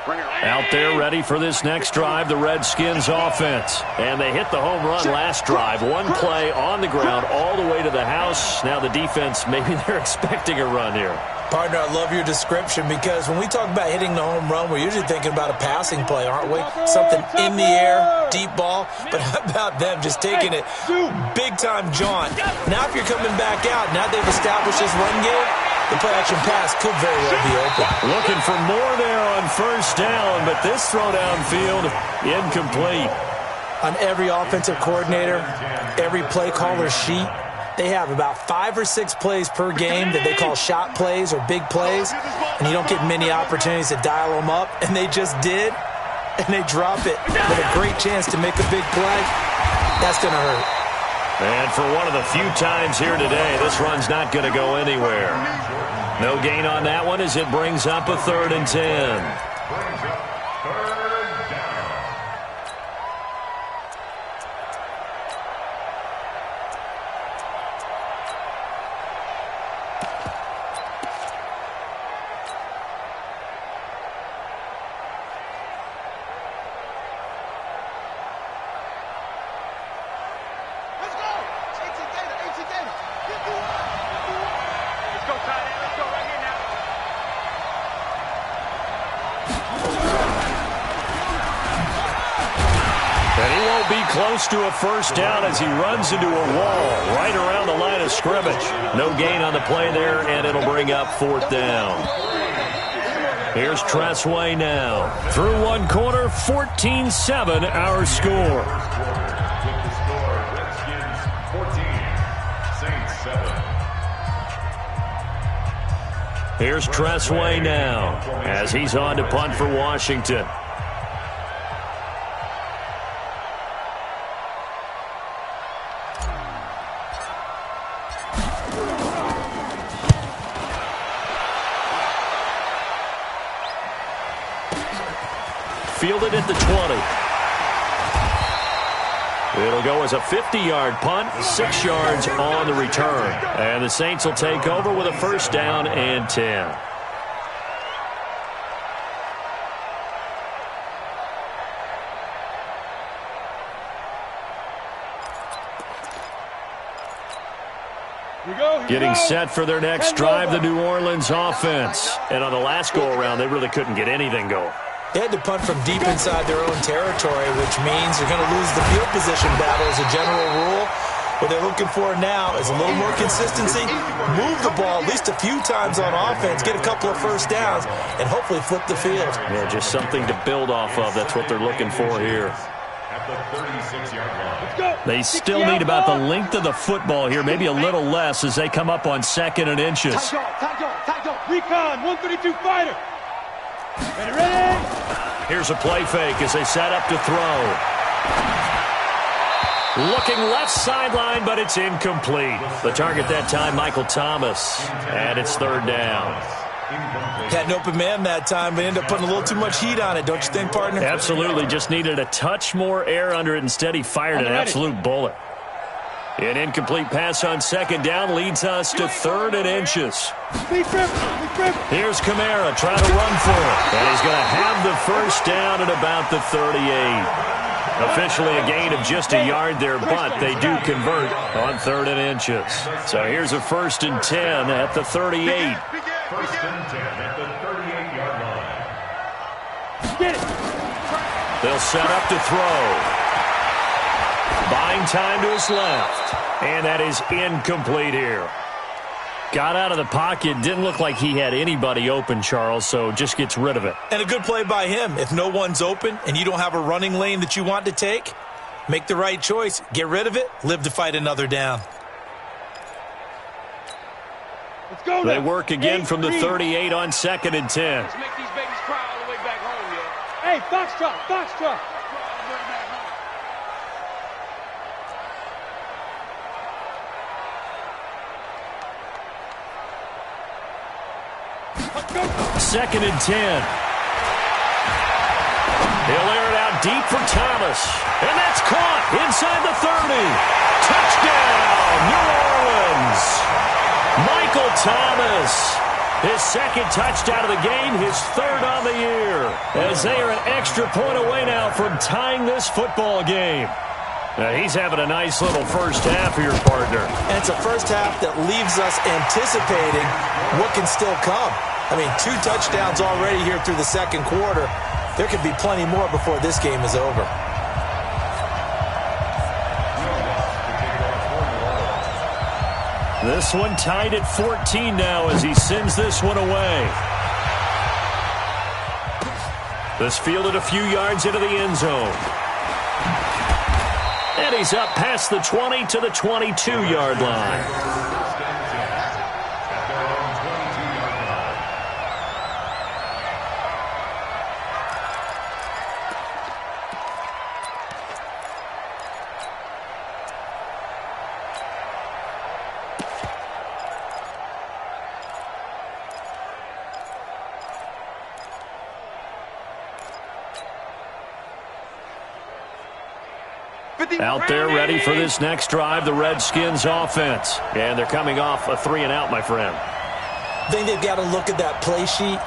Out there ready for this next drive, the Redskins offense. And they hit the home run last drive. One play on the ground all the way to the house. Now the defense, maybe they're expecting a run here. Partner, I love your description because when we talk about hitting the home run, we're usually thinking about a passing play, aren't we? Something in the air, deep ball. But how about them just taking it big-time jaunt? Now if you're coming back out, now they've established this run game, the play-action pass could very well be open. Looking for more there on first down, but this throw downfield incomplete. On every offensive coordinator, every play caller sheet, they have about 5 or 6 plays per game that they call shot plays or big plays, and you don't get many opportunities to dial them up, and they just did, and they drop it with a great chance to make a big play. That's going to hurt. And for one of the few times here today, this run's not going to go anywhere. No gain on that one as it brings up a 3rd and 10. Close to a first down as he runs into a wall right around the line of scrimmage. No gain on the play there, and it'll bring up 4th down. Here's Tressway now. Through one quarter, 14-7 our score. Here's Tressway now as he's on to punt for Washington. Fielded at the 20. It'll go as a 50-yard punt, 6 yards on the return. And the Saints will take over with a first down and 10. Getting set for their next drive, the New Orleans offense. And on the last go-around, they really couldn't get anything going. They had to punt from deep inside their own territory, which means they're going to lose the field position battle as a general rule. What they're looking for now is a little more consistency, move the ball at least a few times on offense, get a couple of first downs, and hopefully flip the field. Yeah, just something to build off of. That's what they're looking for here. They still need about the length of the football here, maybe a little less as they come up on 2nd and inches. Recon, 132 fighter. Ready? Here's a play fake as they set up to throw. Looking left sideline, but it's incomplete. The target that time, Michael Thomas. And it's 3rd down. Had an open man that time, but ended up putting a little too much heat on it, don't you think, partner? Absolutely. Just needed a touch more air under it. Instead, he fired an absolute bullet. An incomplete pass on 2nd down leads us to 3rd and inches. Here's Kamara trying to run for it. And he's going to have the first down at about the 38. Officially a gain of just a yard there, but they do convert on 3rd and inches. So here's a 1st and 10 at the 38. 1st and 10 at the 38-yard line. They'll set up to throw. Buying time to his left. And that is incomplete here. Got out of the pocket. Didn't look like he had anybody open, Charles, so just gets rid of it. And a good play by him. If no one's open and you don't have a running lane that you want to take, make the right choice. Get rid of it. Live to fight another down. Let's go now. They work again from the 38 on 2nd and 10. Let's make these babies cry all the way back home, yo. Hey, Foxtrot, Foxtrot. Second and 10. He'll air it out deep for Thomas. And that's caught inside the 30. Touchdown, New Orleans. Michael Thomas His second touchdown of the game, his third on the year, as they are an extra point away now from tying this football game. He's having a nice little first half here, partner. And it's a first half that leaves us anticipating what can still come. I mean, 2 touchdowns already here through the second quarter. There could be plenty more before this game is over. This one tied at 14 now as he sends this one away. This fielded a few yards into the end zone. And he's up past the 20 to the 22-yard line. Out there ready for this next drive, the Redskins offense. And they're coming off a 3-and-out, my friend. I think they've got to look at that play sheet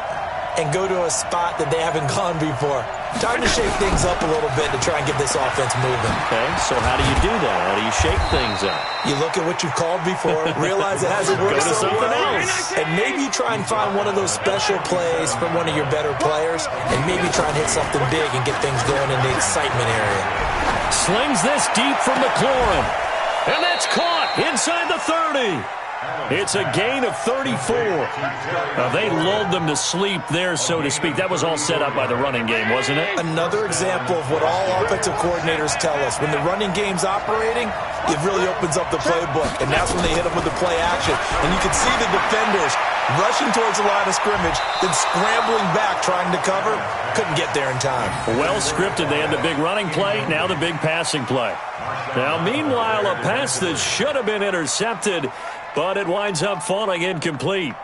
and go to a spot that they haven't gone before. Time to shake things up a little bit to try and get this offense moving. Okay, so how do you do that? How do you shake things up? You look at what you've called before, realize it hasn't worked Go to so something well, else. and maybe you try and find one of those special plays from one of your better players, and maybe try and hit something big and get things going in the excitement area. Slings this deep from McLaurin. And that's caught inside the 30. It's a gain of 34. They lulled them to sleep there, so to speak. That was all set up by the running game, wasn't it? Another example of what all offensive coordinators tell us. When the running game's operating, it really opens up the playbook, and that's when they hit them with the play action. And you can see the defenders rushing towards the line of scrimmage, then scrambling back trying to cover. Couldn't get there in time. Well scripted. They had the big running play, now the big passing play. Now, meanwhile, a pass that should have been intercepted, but it winds up falling incomplete.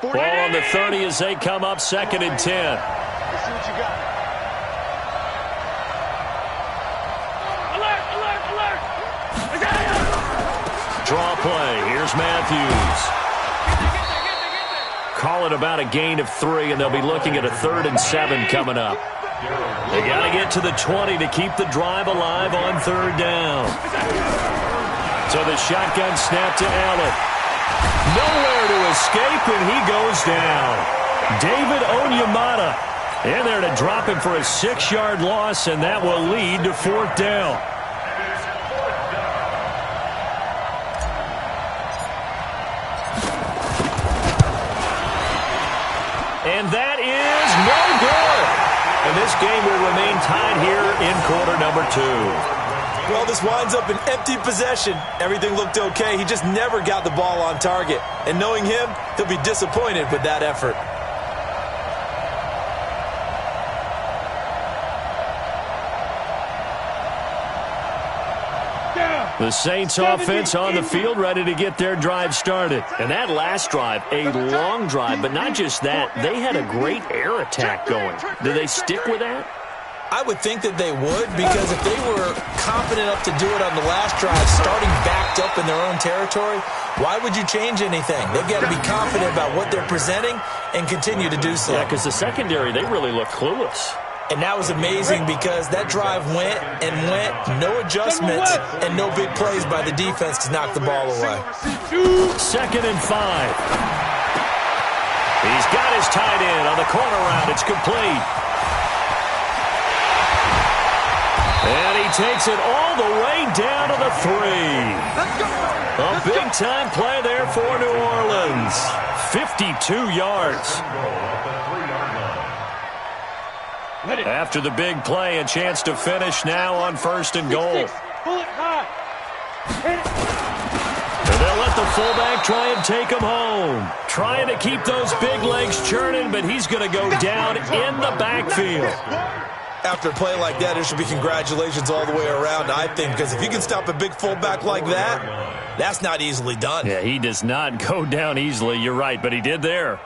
Ball on the 30 as they come up 2nd and 10. Let's see what you got. Alert, alert, alert. Draw play. Here's Matthews. Call it about a gain of 3, and they'll be looking at a 3rd and 7 coming up. They got to get to the 20 to keep the drive alive on 3rd down. So the shotgun snap to Allen. Nowhere to escape, and he goes down. David Onyemata in there to drop him for a 6-yard loss, and that will lead to 4th down. And that is no good. And this game will remain tied here in quarter number 2. Well, this winds up an empty possession. Everything looked okay. He just never got the ball on target. And knowing him, he'll be disappointed with that effort. The Saints offense on the field ready to get their drive started. And that last drive, a long drive, but not just that. They had a great air attack going. Do they stick with that? I would think that they would, because if they were confident enough to do it on the last drive, starting backed up in their own territory, why would you change anything? They've got to be confident about what they're presenting and continue to do so. Yeah, because the secondary, they really look clueless. And that was amazing because that drive went and went, no adjustments, and no big plays by the defense to knock the ball away. 2nd and 5. He's got his tight end on the corner route. It's complete. And he takes it all the way down to the 3. A big-time play there for New Orleans. 52 yards. After the big play, a chance to finish now on 1st and goal. And they'll let the fullback try and take him home. Trying to keep those big legs churning, but he's going to go down in the backfield. After a play like that, there should be congratulations all the way around, I think, because if you can stop a big fullback like that, that's not easily done. Yeah, he does not go down easily. You're right, but he did there.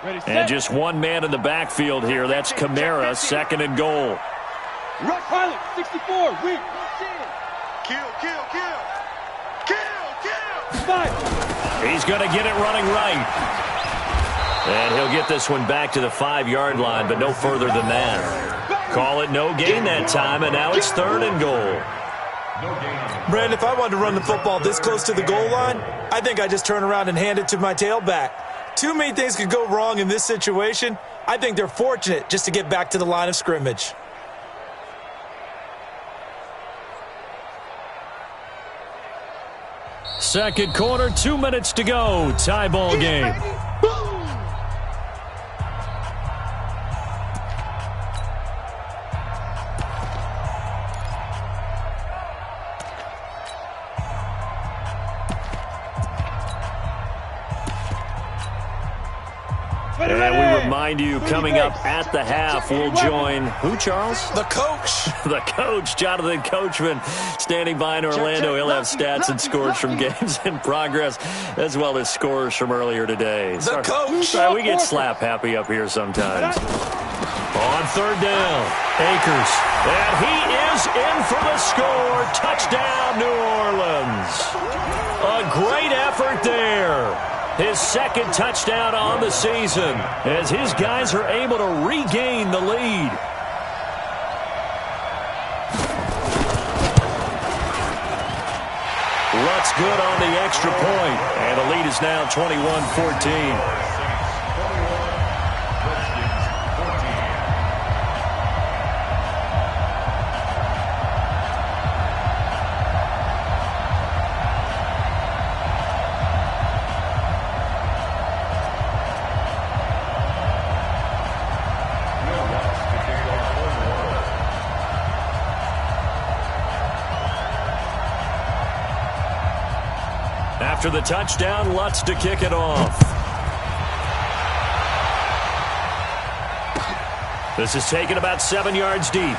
Ready, set. And just one man in the backfield here. That's Kamara, 2nd and goal. Rush pilot, 64, weak. Kill, kill, kill. Kill, kill. 5. He's going to get it running right. And he'll get this one back to the 5-yard line, but no further than that. Call it no gain that time, and now it's 3rd and goal. Brandon, if I wanted to run the football this close to the goal line, I think I just turn around and hand it to my tailback. Too many things could go wrong in this situation. I think they're fortunate just to get back to the line of scrimmage. Second quarter, 2 minutes to go. Tie ball game. And we remind you, coming up at the half, we'll join who, Charles? The coach. The coach, Jonathan Coachman, standing by in Orlando. He'll have stats and scores from games in progress, as well as scores from earlier today. The coach. Sorry, we get slap happy up here sometimes. On 3rd down, Akers. And he is in for the score. Touchdown, New Orleans. A great effort there. His 2nd touchdown on the season as his guys are able to regain the lead. Lutz good on the extra point, and the lead is now 21-14. After the touchdown, Lutz to kick it off. This is taken about 7 yards deep.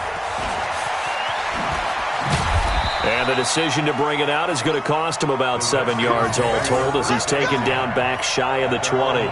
And the decision to bring it out is going to cost him about 7 yards all told as he's taken down back shy of the 20.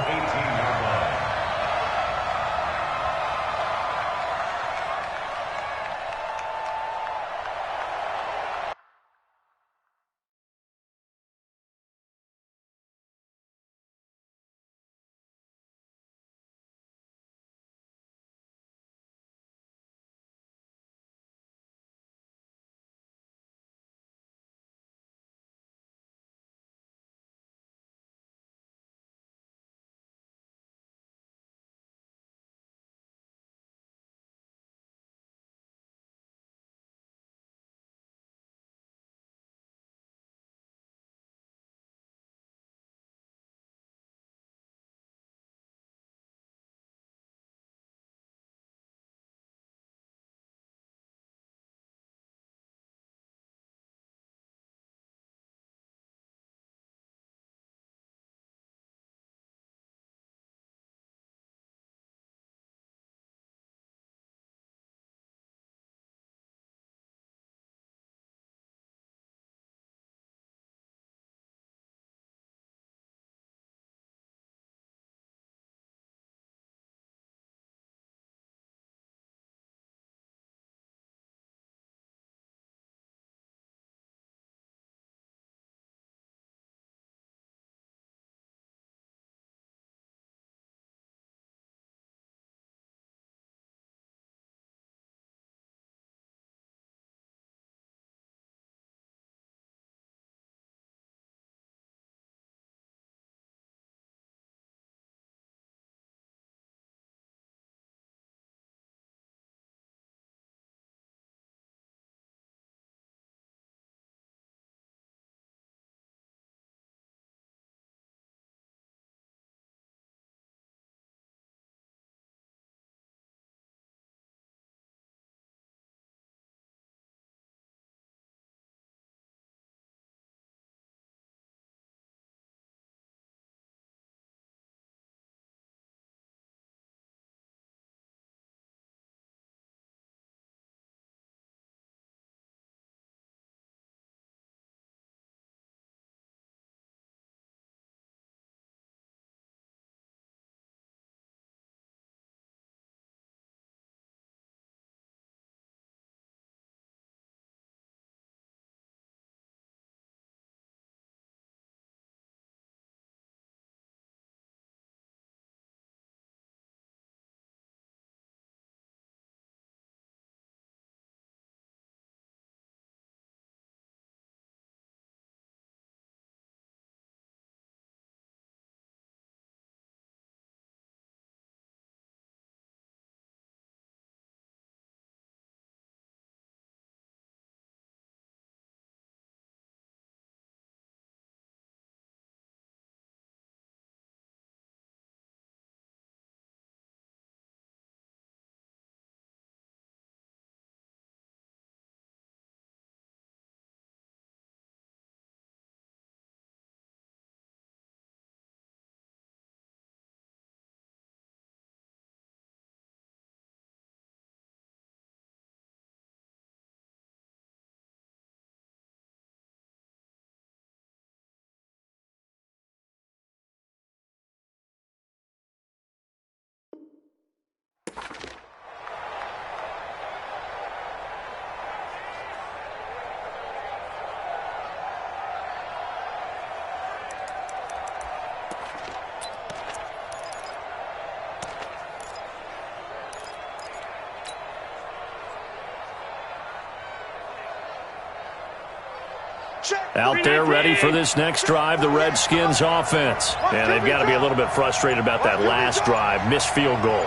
Out there ready for this next drive, the Redskins offense. And they've got to be a little bit frustrated about that last drive, missed field goal.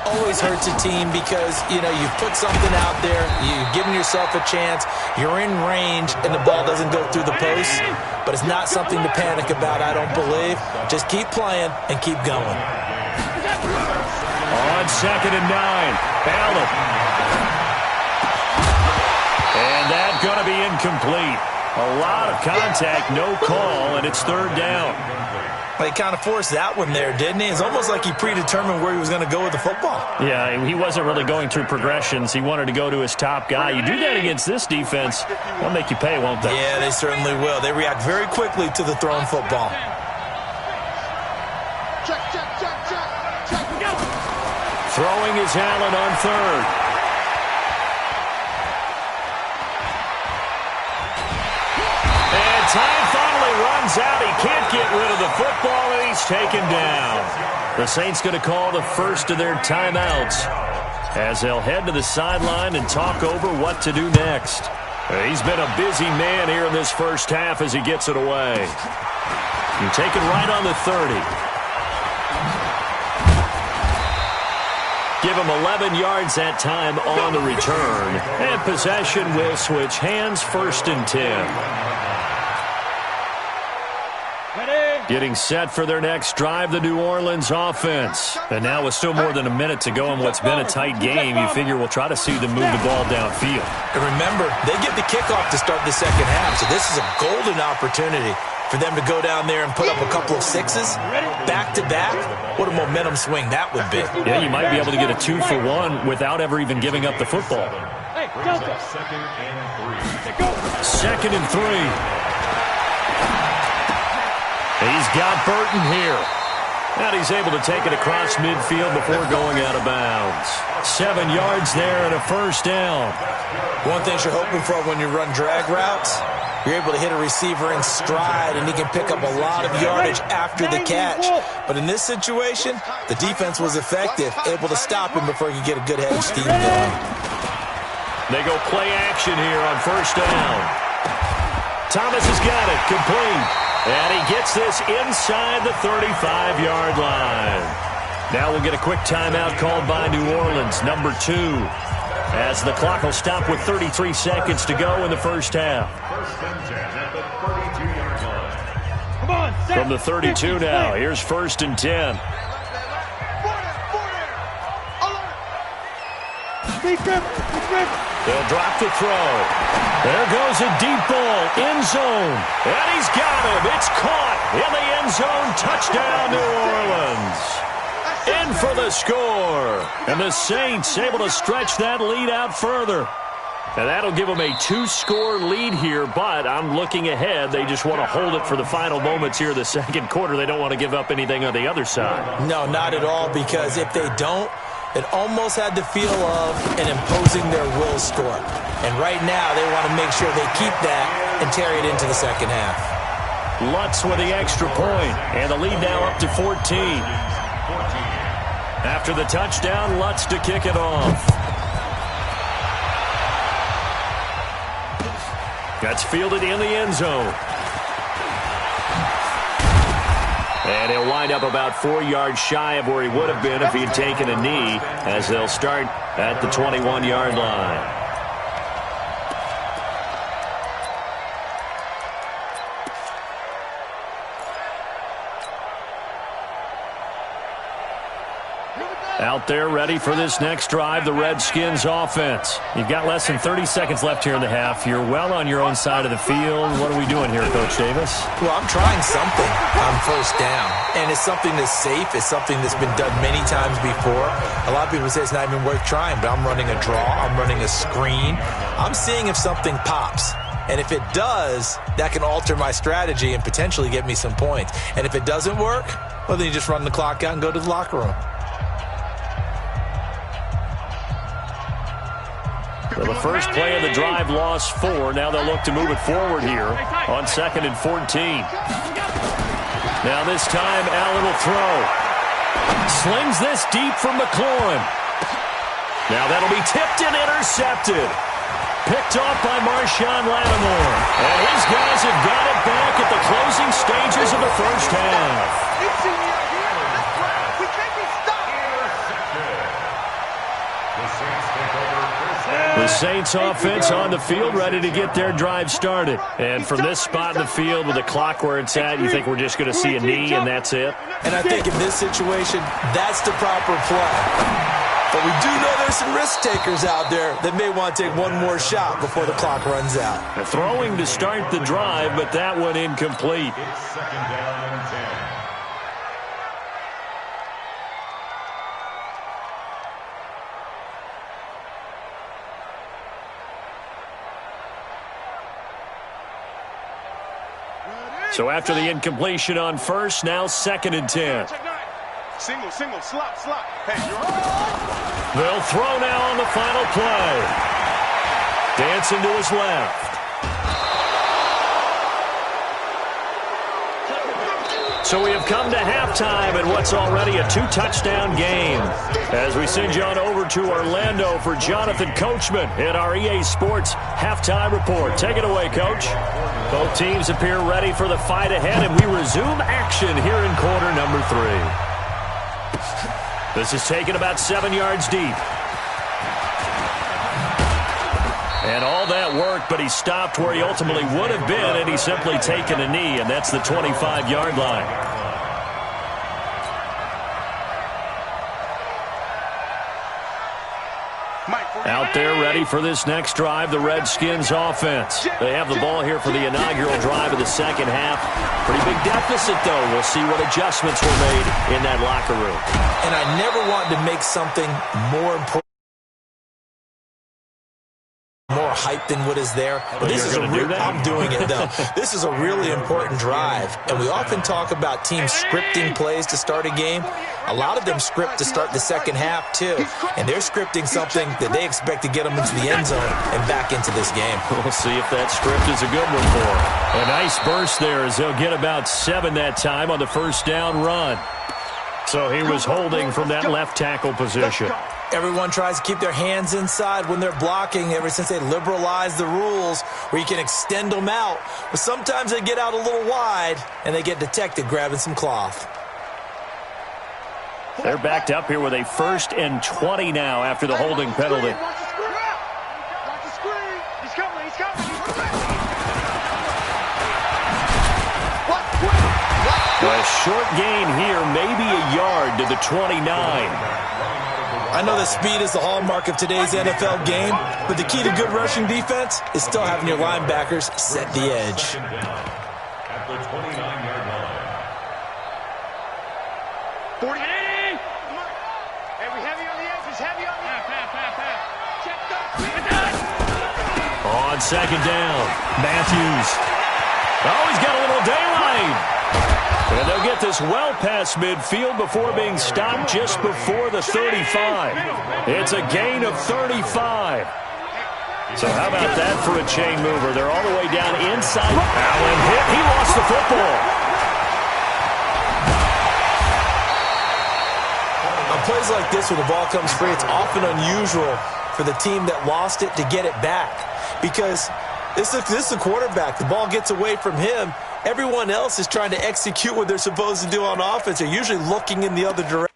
Always hurts a team because, you put something out there, you're giving yourself a chance, you're in range, and the ball doesn't go through the post. But it's not something to panic about, I don't believe. Just keep playing and keep going. On 2nd and 9, Allen. And that's going to be incomplete. A lot of contact, no call, and it's 3rd down. Well, he kind of forced that one there, didn't he? It's almost like he predetermined where he was going to go with the football. Yeah, he wasn't really going through progressions. He wanted to go to his top guy. You do that against this defense, they'll make you pay, won't they? Yeah, they certainly will. They react very quickly to the thrown football. Throwing is Allen on 3rd. Time finally runs out. He can't get rid of the football, and he's taken down. The Saints going to call the first of their timeouts as they'll head to the sideline and talk over what to do next. He's been a busy man here in this first half as he gets it away. You take it right on the 30. Give him 11 yards that time on the return. And possession will switch hands, 1st and 10. Getting set for their next drive, the New Orleans offense. And now with still more than a minute to go in what's been a tight game, you figure we'll try to see them move the ball downfield. And remember, they get the kickoff to start the second half, so this is a golden opportunity for them to go down there and put up a couple of sixes back-to-back. What a momentum swing that would be. Yeah, you might be able to get a 2-for-1 without ever even giving up the football. Second and 3. He's got Burton here. And he's able to take it across midfield before going out of bounds. 7 yards there and a 1st down. One thing you're hoping for when you run drag routes, you're able to hit a receiver in stride, and he can pick up a lot of yardage after the catch. But in this situation, the defense was effective, able to stop him before he could get a good head of steam going. They go play action here on 1st down. Thomas has got it, complete. And he gets this inside the 35-yard line. Now we'll get a quick timeout called by New Orleans, number 2, as the clock will stop with 33 seconds to go in the first half. From the 32 now, here's 1st and 10. They'll drop the throw. There goes a deep ball, end zone. And he's got him. It's caught in the end zone. Touchdown, New Orleans. In for the score. And the Saints able to stretch that lead out further. And that'll give them a 2-score lead here, but I'm looking ahead. They just want to hold it for the final moments here in the second quarter. They don't want to give up anything on the other side. No, not at all, because if they don't, it almost had the feel of an imposing their will score. And right now, they want to make sure they keep that and carry it into the second half. Lutz with the extra point, and the lead now up to 14. After the touchdown, Lutz to kick it off. That's fielded in the end zone. And he'll wind up about 4 yards shy of where he would have been if he had taken a knee, as they'll start at the 21-yard line. Out there ready for this next drive, the Redskins offense. You've got less than 30 seconds left here in the half. You're well on your own side of the field. What are we doing here, Coach Davis? Well, I'm trying something on 1st down, and it's something that's safe. It's something that's been done many times before. A lot of people say it's not even worth trying, but I'm running a draw. I'm running a screen. I'm seeing if something pops. And if it does, that can alter my strategy and potentially get me some points. And if it doesn't work, well, then you just run the clock out and go to the locker room. Well, the first play of the drive lost 4. Now they'll look to move it forward here on 2nd and 14. Now this time, Allen will throw. Slings this deep from McLaurin. Now that'll be tipped and intercepted. Picked off by Marshawn Lattimore. And his guys have got it back at the closing stages of the first half. The Saints offense on the field, ready to get their drive started. And from this spot in the field with the clock where it's at, you think we're just going to see a knee and that's it? And I think in this situation, that's the proper play. But we do know there's some risk takers out there that may want to take one more shot before the clock runs out. They're throwing to start the drive, but that one incomplete. It's second down and 10. So after the incompletion on first, now 2nd and 10. Single, slot. Hey, you're on. They'll throw now on the final play. Dancing to his left. So we have come to halftime in what's already a 2-touchdown game. As we send you on over to Orlando for Jonathan Coachman in our EA Sports Halftime Report. Take it away, Coach. Both teams appear ready for the fight ahead, and we resume action here in quarter number 3. This is taken about 7 yards deep. And all that work, but he stopped where he ultimately would have been, and he's simply taken a knee, and that's the 25-yard line. Out there ready for this next drive, the Redskins offense. They have the ball here for the inaugural drive of the second half. Pretty big deficit, though. We'll see what adjustments were made in that locker room. And I never wanted to make something more important, more hype than what is there. But this is I'm doing it, though. This is a really important drive. And we often talk about teams scripting plays to start a game. A lot of them script to start the second half, too. And they're scripting something that they expect to get them into the end zone and back into this game. We'll see if that script is a good one for them. A nice burst there as they'll get about 7 that time on the first down run. So he was holding from that left tackle position. Everyone tries to keep their hands inside when they're blocking ever since they liberalized the rules where you can extend them out. But sometimes they get out a little wide and they get detected grabbing some cloth. They're backed up here with a 1st and 20 now after the holding penalty. Watch the screen. He's coming. A short gain here, maybe a yard to the 29. I know that speed is the hallmark of today's NFL game, but the key to good rushing defense is still having your linebackers set the edge. At the 29-yard line. 40. Hey, we heavy on the edges. Heavy on the edges. On second down, Matthews. Oh, he's got a little daylight. And they'll get this well past midfield before being stopped just before the 35. It's a gain of 35. So how about that for a chain mover? They're all the way down inside. Allen hit. He lost the football. On plays like this where the ball comes free, it's often unusual for the team that lost it to get it back. Because this is the quarterback. The ball gets away from him. Everyone else is trying to execute what they're supposed to do on offense. They're usually looking in the other direction.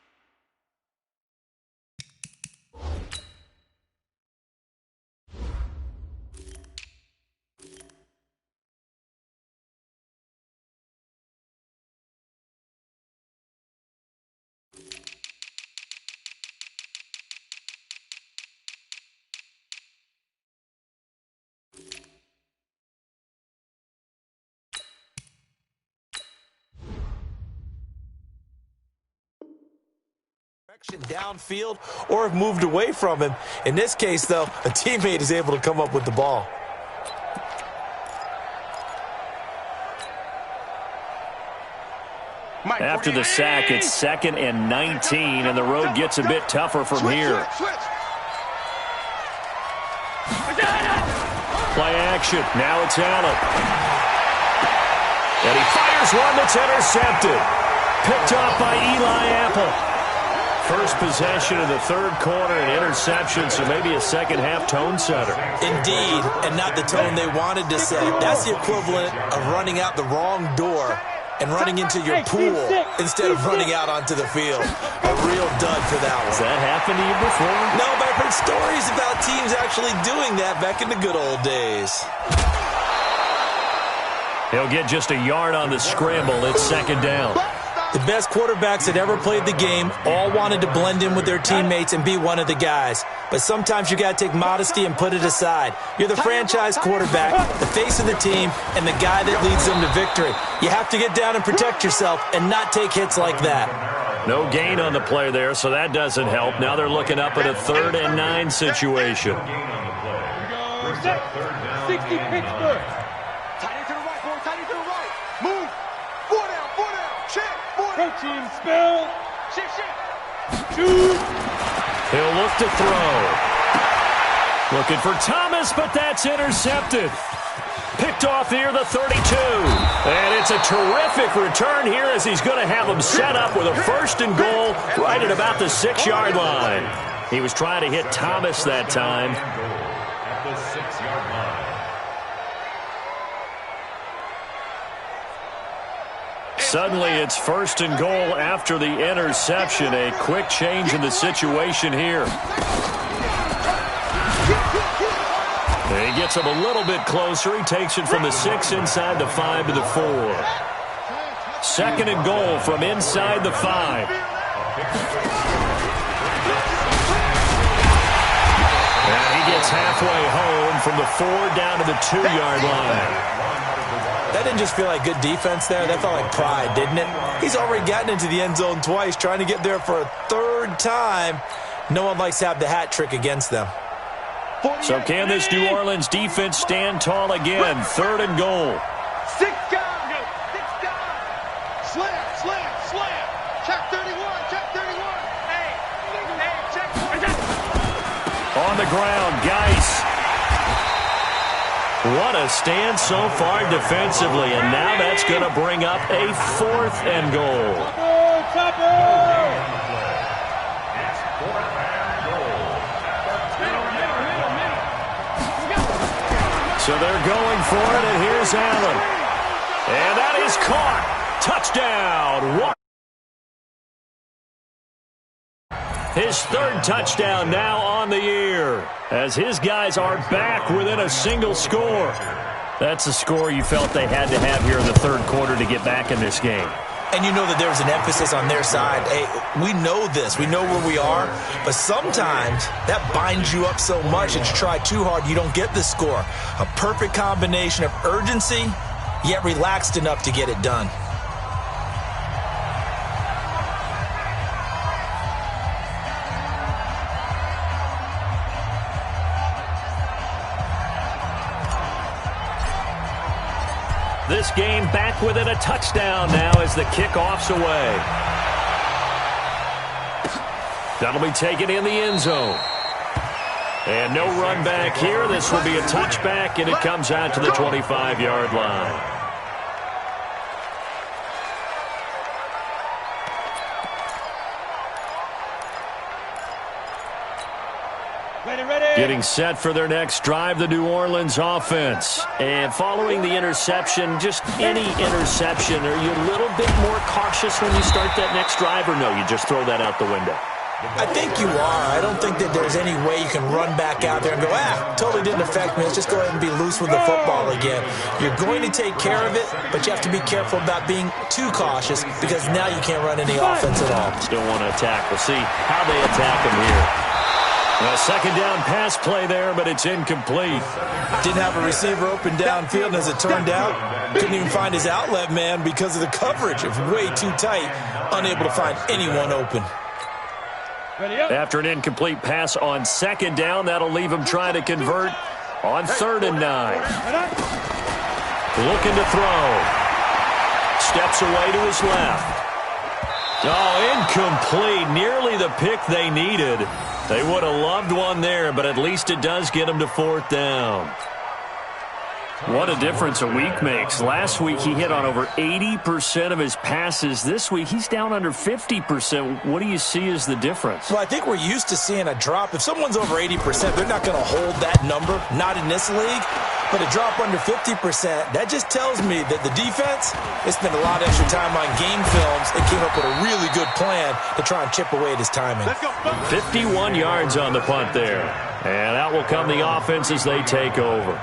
Downfield or have moved away from him. In this case, though, a teammate is able to come up with the ball. After the sack, it's 2nd and 19, and the road gets a bit tougher from here. Play action. Now it's Allen. And he fires one that's intercepted. Picked off by Eli Apple. first possession of the third quarter, an interception, so maybe a second-half tone setter. Indeed, and not the tone they wanted to set. That's the equivalent of running out the wrong door and running into your pool instead of running out onto the field. A real dud for that one. Has that happened to you before? No, but I've heard stories about teams actually doing that back in the good old days. He'll get just a yard on the scramble. It's second down. The best quarterbacks that ever played the game all wanted to blend in with their teammates and be one of the guys. But sometimes you got to take modesty and put it aside. You're the franchise quarterback, the face of the team, and the guy that leads them to victory. You have to get down and protect yourself and not take hits like that. No gain on the play there, so that doesn't help. Now they're looking up at a 3rd and 9 situation. 60 Pittsburgh. Tight end to the right, boy. Tight end to the right. Move. 4 down. Check. 4 down. Coaching spell. Shift. Shoot. He'll look to throw. Looking for Thomas, but that's intercepted. Picked off near the 32. And it's a terrific return here as he's going to have him set up with a 1st and goal right at about the 6-yard line. He was trying to hit Thomas that time. At the 6-yard line. Suddenly it's 1st and goal after the interception. A quick change in the situation here. And he gets him a little bit closer. He takes it from the 6 inside the 5 to the 4. 2nd and goal from inside the 5. And he gets halfway home from the 4 down to the 2-yard line. That didn't just feel like good defense there. That felt like pride, didn't it? He's already gotten into the end zone twice, trying to get there for a 3rd time. No one likes to have the hat trick against them. So can this New Orleans defense stand tall again? 3rd and goal. 6 guys. Slam. Check 31. Hey, check. On the ground, Geis. What a stand so far defensively, and now that's going to bring up a 4th and goal. So they're going for it, and here's Allen. And that is caught. Touchdown. His 3rd touchdown now on the year, as his guys are back within a single score. That's a score you felt they had to have here in the 3rd quarter to get back in this game. And you know that there was an emphasis on their side. Hey, we know this. We know where we are. But sometimes that binds you up so much that you try too hard, you don't get the score. A perfect combination of urgency, yet relaxed enough to get it done. This game back within a touchdown now as the kickoff's away. That'll be taken in the end zone. And no run back here. This will be a touchback, and it comes out to the 25-yard line. Getting set for their next drive, the New Orleans offense. And following the interception, just any interception, are you a little bit more cautious when you start that next drive, or no, you just throw that out the window? I think you are. I don't think that there's any way you can run back out there and go, totally didn't affect me. Let's just go ahead and be loose with the football again. You're going to take care of it, but you have to be careful about being too cautious because now you can't run any offense at all. Still want to attack. We'll see how they attack him here. A 2nd down pass play there, but it's incomplete. Didn't have a receiver open downfield, and as it turned out, couldn't even find his outlet man because of the coverage. It was way too tight, unable to find anyone open. After an incomplete pass on 2nd down, that'll leave him trying to convert on 3rd and 9. Looking to throw. Steps away to his left. Oh, incomplete. Nearly the pick they needed. They would have loved one there, but at least it does get them to 4th down. What a difference a week makes. Last week he hit on over 80% of his passes. This week he's down under 50%. What do you see as the difference? Well, I think we're used to seeing a drop. If someone's over 80%, they're not going to hold that number, not in this league. But a drop under 50%, that just tells me that the defense, they spent a lot of extra time on game films and came up with a really good plan to try and chip away at his timing. 51 yards on the punt there. And out will come the offense as they take over.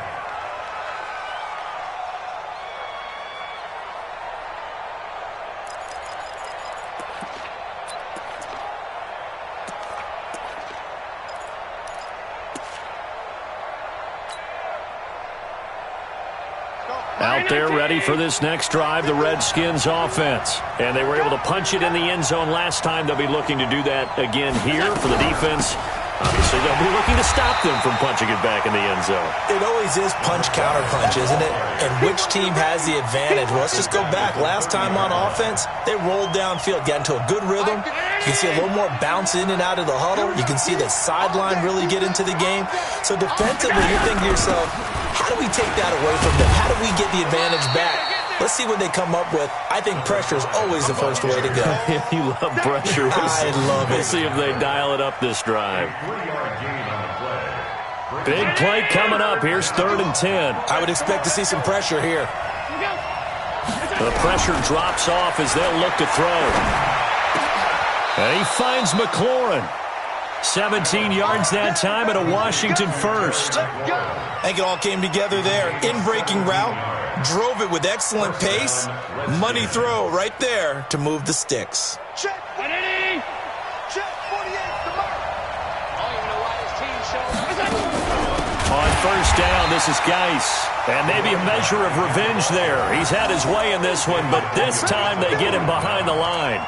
Out there ready for this next drive, the Redskins offense. And they were able to punch it in the end zone last time. They'll be looking to do that again here for the defense. Obviously, they'll be looking to stop them from punching it back in the end zone. It always is punch-counter-punch, isn't it? And which team has the advantage? Well, let's just go back. Last time on offense, they rolled downfield, got into a good rhythm. You can see a little more bounce in and out of the huddle. You can see the sideline really get into the game. So defensively, you're thinking to yourself, how do we take that away from them? How do we get the advantage back? Let's see what they come up with. I think pressure is always the first way to go. You love pressure. I love it. We'll see if they dial it up this drive. Big play coming up. Here's 3rd and 10. I would expect to see some pressure here. The pressure drops off as they'll look to throw. And he finds McLaurin. 17 yards that time and a Washington first. I think it all came together there. In-breaking route, drove it with excellent pace. Money throw right there to move the sticks. Check. Check 48 to mark. I don't even know why this team showed. On first down, this is Geis. And maybe a measure of revenge there. He's had his way in this one, but this time they get him behind the line.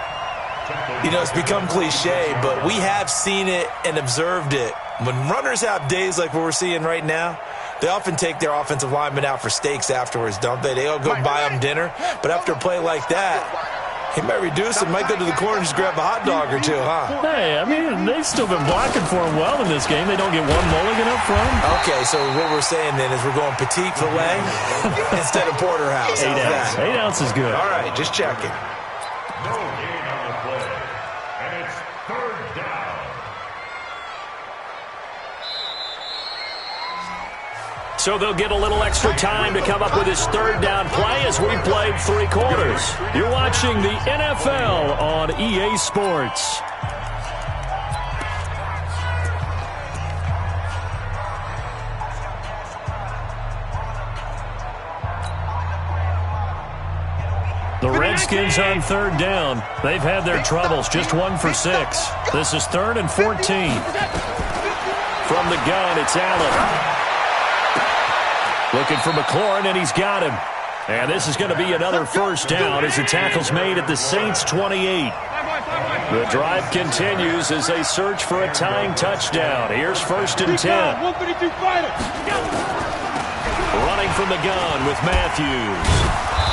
You know, it's become cliche, but we have seen it and observed it. When runners have days like what we're seeing right now, they often take their offensive linemen out for steaks afterwards, don't they? They all go buy them dinner. But after a play like that, he might reduce it, might go to the corner and just grab a hot dog or two, huh? Hey, I mean, they've still been blocking for him well in this game. They don't get one mulligan up front. Okay, so what we're saying then is we're going petite filet instead of porterhouse. 8 ounce. 8 ounce is good. All right, just checking. No gain on the play. And it's 3rd down. So they'll get a little extra time to come up with his 3rd down play as we played 3 quarters. You're watching the NFL on EA Sports. The Redskins on 3rd down. They've had their troubles, just 1 for 6. This is 3rd and 14. From the gun, it's Allen. Looking for McLaurin, and he's got him. And this is going to be another first down as the tackle's made at the Saints' 28. The drive continues as they search for a tying touchdown. Here's 1st and 10. Running from the gun with Matthews.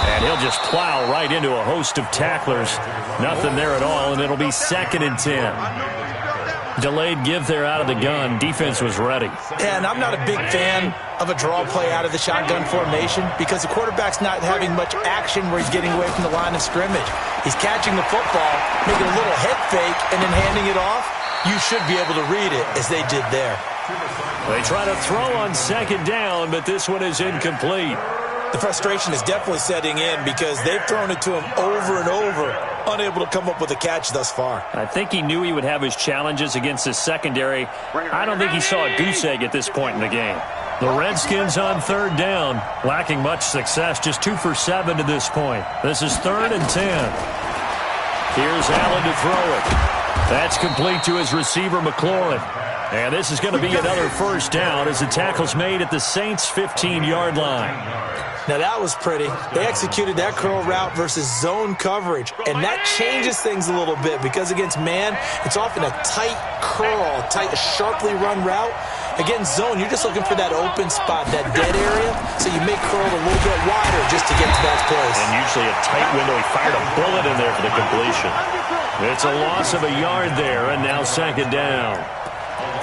And he'll just plow right into a host of tacklers. Nothing there at all, and it'll be 2nd and 10. Delayed give there out of the gun. Defense was ready. Yeah, and I'm not a big fan of a draw play out of the shotgun formation because the quarterback's not having much action where he's getting away from the line of scrimmage. He's catching the football, making a little head fake, and then handing it off. You should be able to read it as they did there. They try to throw on 2nd down, but this one is incomplete. The frustration is definitely setting in because they've thrown it to him over and over, unable to come up with a catch thus far. I think he knew he would have his challenges against his secondary. I don't think he saw a goose egg at this point in the game. The Redskins on 3rd down, lacking much success, just 2 for 7 to this point. This is 3rd and 10. Here's Allen to throw it. That's complete to his receiver, McLaurin. And this is going to be another first down as the tackle's made at the Saints' 15-yard line. Now, that was pretty. They executed that curl route versus zone coverage, and that changes things a little bit because against man, it's often a tight curl, sharply run route. Against zone, you're just looking for that open spot, that dead area, so you make curl a little bit wider just to get to that place. And usually a tight window. He fired a bullet in there for the completion. It's a loss of a yard there, and now 2nd down.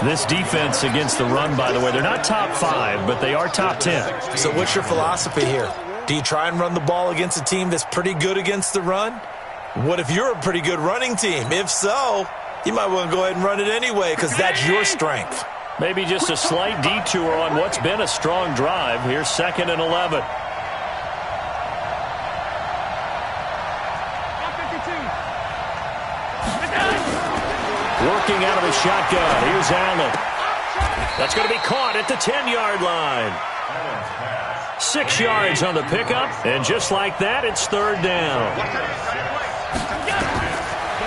This defense against the run, by the way, they're not top 5, but they are top 10. So what's your philosophy here? Do you try and run the ball against a team that's pretty good against the run? What if you're a pretty good running team? If so, you might want to go ahead and run it anyway because that's your strength. Maybe just a slight detour on what's been a strong drive. Here's 2nd and 11. Working out of the shotgun. Here's Allen. That's going to be caught at the 10-yard line. 6 yards on the pickup, and just like that, it's 3rd down.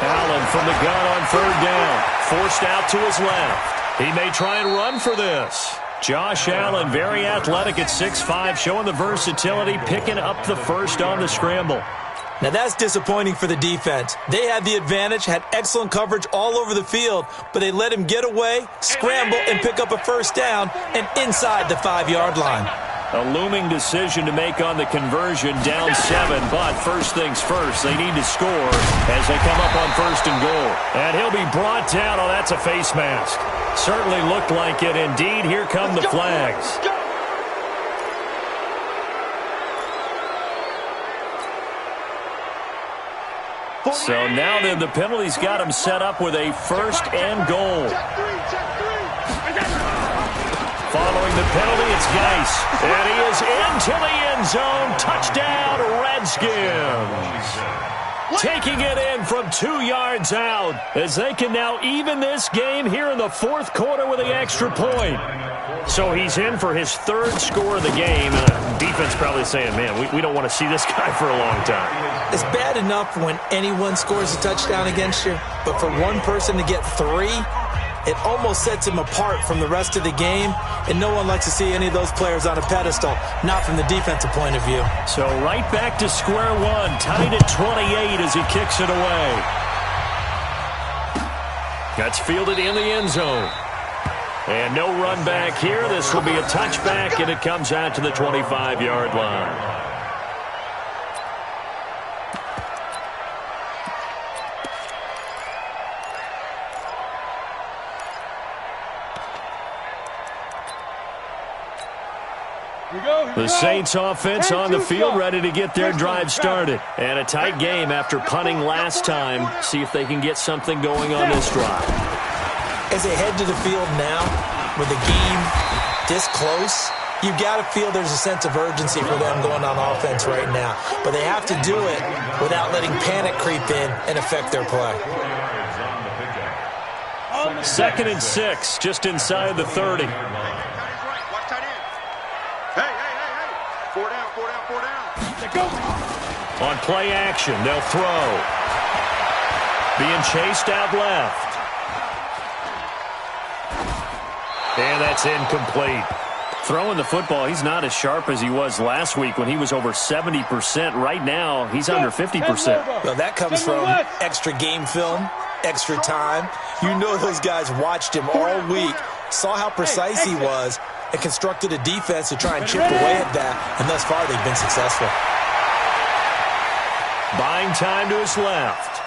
Allen from the gun on 3rd down. Forced out to his left. He may try and run for this. Josh Allen, very athletic at 6'5", showing the versatility, picking up the first on the scramble. Now that's disappointing for the defense. They had the advantage, had excellent coverage all over the field, but they let him get away, scramble, and pick up a first down and inside the 5-yard line. A looming decision to make on the conversion, down 7, but first things first, they need to score as they come up on 1st and goal. And he'll be brought down. Oh, that's a face mask. Certainly looked like it. Indeed, here come the flags. So now then, the penalty's got him set up with a 1st and goal. Following the penalty, it's Geis. And he is into the end zone. Touchdown, Redskins. Taking it in from 2 yards out as they can now even this game here in the 4th quarter with the extra point. So he's in for his 3rd score of the game. And the defense probably saying, man, we don't want to see this guy for a long time. It's bad enough when anyone scores a touchdown against you, but for one person to get 3, it almost sets him apart from the rest of the game, and no one likes to see any of those players on a pedestal, not from the defensive point of view. So right back to square one, tied at 28 as he kicks it away. That's fielded in the end zone. And no run back here. This will be a touchback, and it comes out to the 25-yard line. The Saints offense on the field, ready to get their drive started. And a tight game after punting last time. See if they can get something going on this drive. As they head to the field now, with the game this close, you've got to feel there's a sense of urgency for them going on offense right now. But they have to do it without letting panic creep in and affect their play. 2nd and 6, just inside the 30. On play action, they'll throw. Being chased out left. And that's incomplete. Throwing the football, he's not as sharp as he was last week when he was over 70%. Right now, he's under 50%. Well, that comes from extra game film, extra time. You know those guys watched him all week, saw how precise he was, and constructed a defense to try and chip away at that. And thus far, they've been successful. Buying time to his left.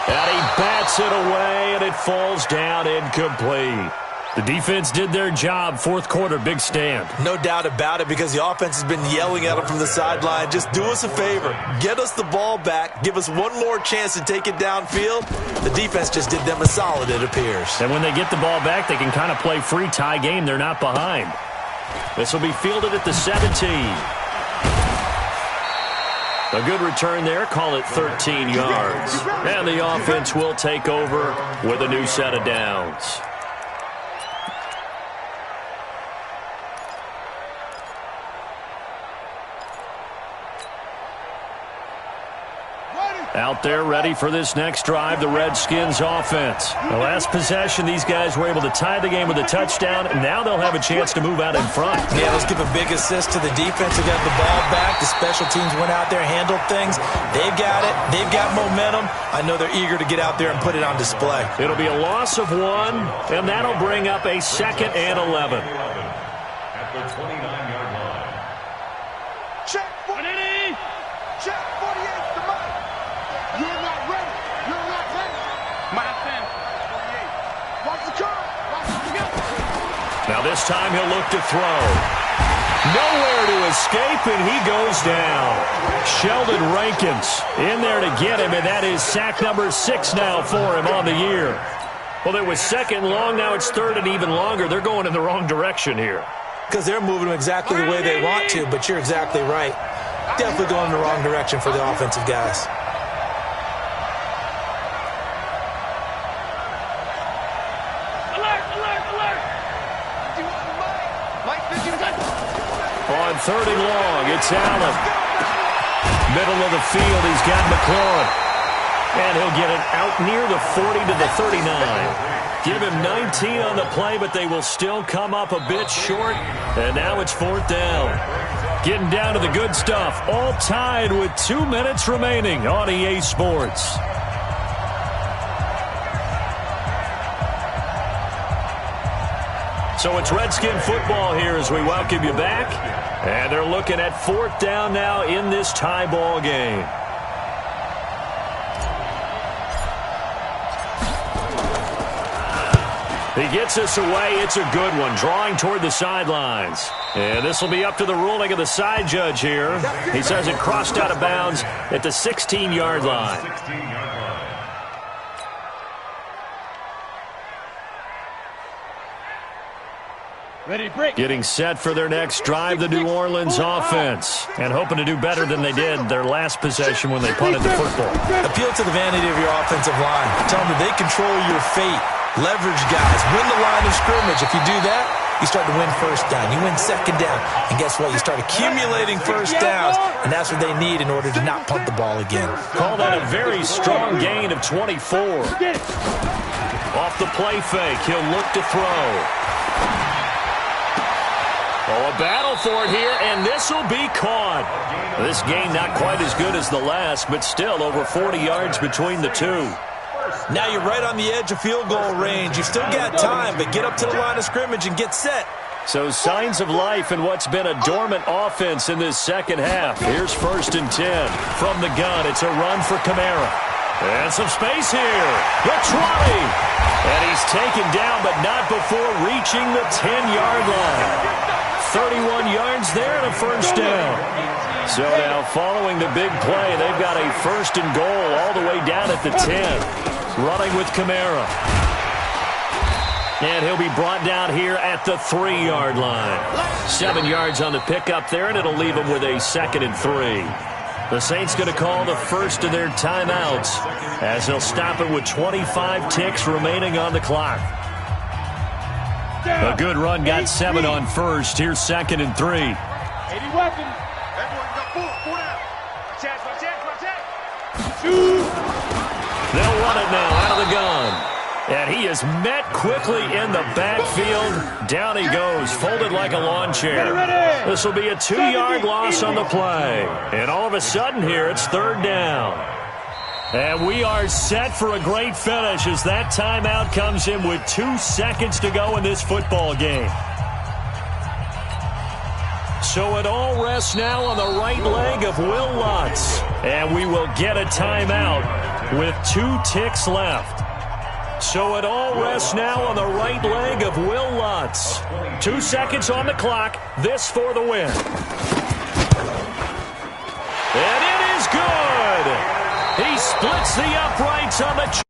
And he bats it away, and it falls down incomplete. The defense did their job. 4th quarter, big stand. No doubt about it, because the offense has been yelling at him from the sideline. Just do us a favor. Get us the ball back. Give us one more chance to take it downfield. The defense just did them a solid, it appears. And when they get the ball back, they can kind of play free tie game. They're not behind. This will be fielded at the 17. A good return there. Call it 13 yards. And the offense will take over with a new set of downs. Out there ready for this next drive, the Redskins offense. The last possession, these guys were able to tie the game with a touchdown, and now they'll have a chance to move out in front. Yeah, let's give a big assist to the defense who got the ball back. The special teams went out there, handled things. They've got it. They've got momentum. I know they're eager to get out there and put it on display. It'll be a loss of 1, and that'll bring up a 2nd and 11. At the 29-yard line. Check 48. Check 48. The mark. You're not ready. You're not ready. Now this time he'll look to throw. Nowhere to escape, and he goes down. Sheldon Rankins in there to get him, and that is sack number 6 now for him on the year. Well, it was second long. Now it's third and even longer. They're going in the wrong direction here. Because they're moving them exactly the way they want to, but you're exactly right. Definitely going in the wrong direction for the offensive guys. On third and long, it's Allen. Middle of the field, he's got McLaurin. And he'll get it out near the 40 to the 39. Give him 19 on the play, but they will still come up a bit short. And now it's fourth down. Getting down to the good stuff. All tied with 2 minutes remaining on EA Sports. So it's Redskin football here as we welcome you back. And they're looking at fourth down now in this tie ball game. He gets us away. It's a good one. Drawing toward the sidelines. And this will be up to the ruling of the side judge here. He says it crossed out of bounds at the 16-yard line. Ready, break. Getting set for their next drive, the New Orleans offense. And hoping to do better than they did their last possession when they punted the football. Appeal to the vanity of your offensive line. Tell them that they control your fate. Leverage guys. Win the line of scrimmage. If you do that, you start to win first down. You win second down. And guess what? You start accumulating first downs. And that's what they need in order to not punt the ball again. Call that a very strong gain of 24. Off the play fake, he'll look to throw. Oh, a battle for it here, and this will be caught. This game not quite as good as the last, but still over 40 yards between the two. Now you're right on the edge of field goal range. You've still got time, but get up to the line of scrimmage and get set. So signs of life in what's been a dormant offense in this second half. Here's first and 10. From the gun, it's a run for Kamara. And some space here. The 20. And he's taken down, but not before reaching the 10-yard line. 31 yards there and a first down. So now following the big play, they've got a first and goal all the way down at the 10. Running with Kamara. And he'll be brought down here at the 3-yard line. 7 yards on the pickup there, and it'll leave him with a second and 3. The Saints going to call the first of their timeouts as they'll stop it with 25 ticks remaining on the clock. A good run, got 7 on first. Here's second and 3. 80 weapon. Everyone got 4 down. Check. They'll run it now out of the gun. And he is met quickly in the backfield. Down he goes, folded like a lawn chair. This will be a 2-yard loss on the play. And all of a sudden here, it's third down. And we are set for a great finish as that timeout comes in with 2 seconds to go in this football game. So it all rests now on the right leg of Will Lutz. And we will get a timeout with 2 ticks left. So it all rests now on the right leg of Will Lutz. 2 seconds on the clock. This for the win. And it is good. He splits the uprights on the